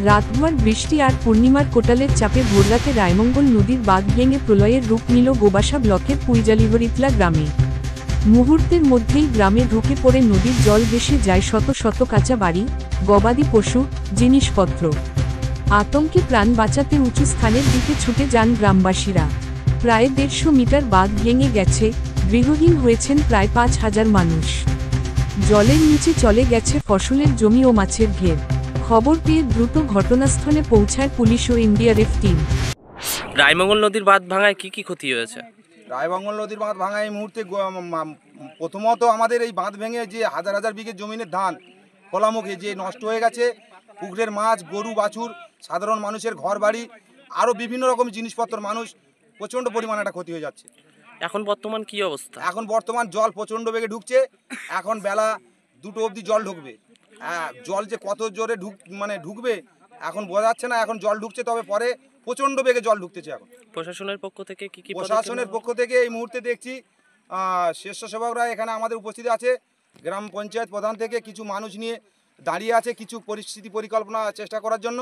রাতভর বৃষ্টি আর পূর্ণিমার কোটালের চাপে ভোররাতে রায়মঙ্গল নদীর বাঁধ ভেঙে প্রলয়ের রূপ নিল গোবাসা ব্লকের পুইজালিহরিতলা গ্রামে। মুহূর্তের মধ্যেই গ্রামে ঢুকে পড়ে নদীর জল ভেসে যায় শত শত কাঁচা বাড়ি, গবাদি পশু, জিনিসপত্র। আতঙ্কে প্রাণ বাঁচাতে উঁচু স্থানের দিকে ছুটে যান গ্রামবাসীরা। প্রায় 150 মিটার বাঁধ ভেঙে গেছে, গৃহহীন হয়েছেন প্রায় 5000 মানুষ। জলের নিচে চলে গেছে ফসলের জমি ও মাছের ঘের। খবর পেয়ে দ্রুত ঘটনাস্থলে পৌঁছায় পুলিশ ও এনডিআরএফ টিম। রায়মঙ্গল নদীর বাঁধ ভাঙায় কি ক্ষতি হয়েছে? রায়মঙ্গল নদীর বাঁধ ভাঙায় এই মুহূর্তে প্রথমত আমাদের এই বাঁধ ভেঙে যে হাজার হাজার বিঘে জমিনের ধান ফলামুখে যে নষ্ট হয়ে গেছে, পুকুরের মাছ, গরু বাছুর, সাধারণ মানুষের ঘর বাড়ি, আরও বিভিন্ন রকম জিনিসপত্র, মানুষ প্রচণ্ড পরিমাণে একটা ক্ষতি হয়ে যাচ্ছে। এখন বর্তমান কি অবস্থা? এখন বর্তমান জল প্রচণ্ড বেগে ঢুকছে। এখন বেলা 2টো অবধি জল ঢুকবে। জল যে কত জোরে ঢুকবে এখন বোঝা যাচ্ছে না। এখন জল ঢুকছে, তবে পরে প্রচণ্ড বেগে জল ঢুকতেছে। এখন প্রশাসনের পক্ষ থেকে কি প্রশাসনের পক্ষ থেকে এই মুহূর্তে দেখছি স্বেচ্ছাসেবকরা এখানে আমাদের উপস্থিত আছে। গ্রাম পঞ্চায়েত প্রধান থেকে কিছু মানুষ নিয়ে দাঁড়িয়ে আছে কিছু পরিস্থিতি পরিকল্পনা চেষ্টা করার জন্য,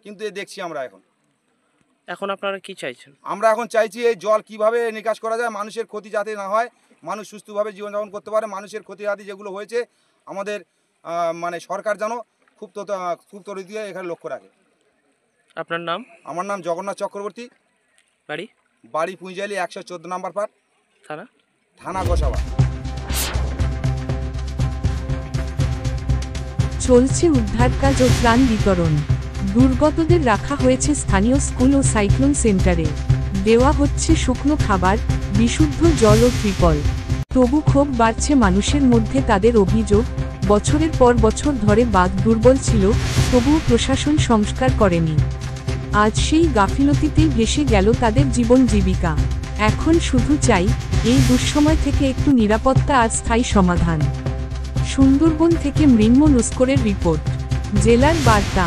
কিন্তু দেখছি আমরা এখন আপনারা কি চাইছেন? আমরা এখন চাইছি এই জল কিভাবে নিকাশ করা যায়, মানুষের ক্ষতি যাতে না হয়, মানুষ সুস্থভাবে জীবনযাপন করতে পারে। মানুষের ক্ষতি আদি যেগুলো হয়েছে আমাদের সরকার যেন খুব ত্বরিত এখানে লক্ষ্য রাখে। আপনার নাম? আমার নাম জগন্নাথ চক্রবর্তী। বাড়ি পুঁইজালি 114 নম্বর পার্ট, থানা গোসাবা। চলছে উদ্ধার কাজ ও ত্রাণ বিতরণ। দুর্গতদের রাখা হয়েছে স্থানীয় স্কুল ও সাইক্লোন সেন্টারে। দেওয়া হচ্ছে শুকনো খাবার, বিশুদ্ধ জল ও ত্রিপল। তবু ক্ষোভ বাড়ছে মানুষের মধ্যে। তাদের অভিযোগ, বছরের পর বছর ধরে বাঁধ দুর্বল ছিল, তবুও প্রশাসন সংস্কার করেনি। আজ সেই গাফিলতিতেই ভেসে গেল তাদের জীবন জীবিকা। এখন শুধু চাই, এই দুঃসময় থেকে একটু নিরাপত্তা আর স্থায়ী সমাধান। সুন্দরবন থেকে মৃন্ময় নস্করের রিপোর্ট, জেলার বার্তা।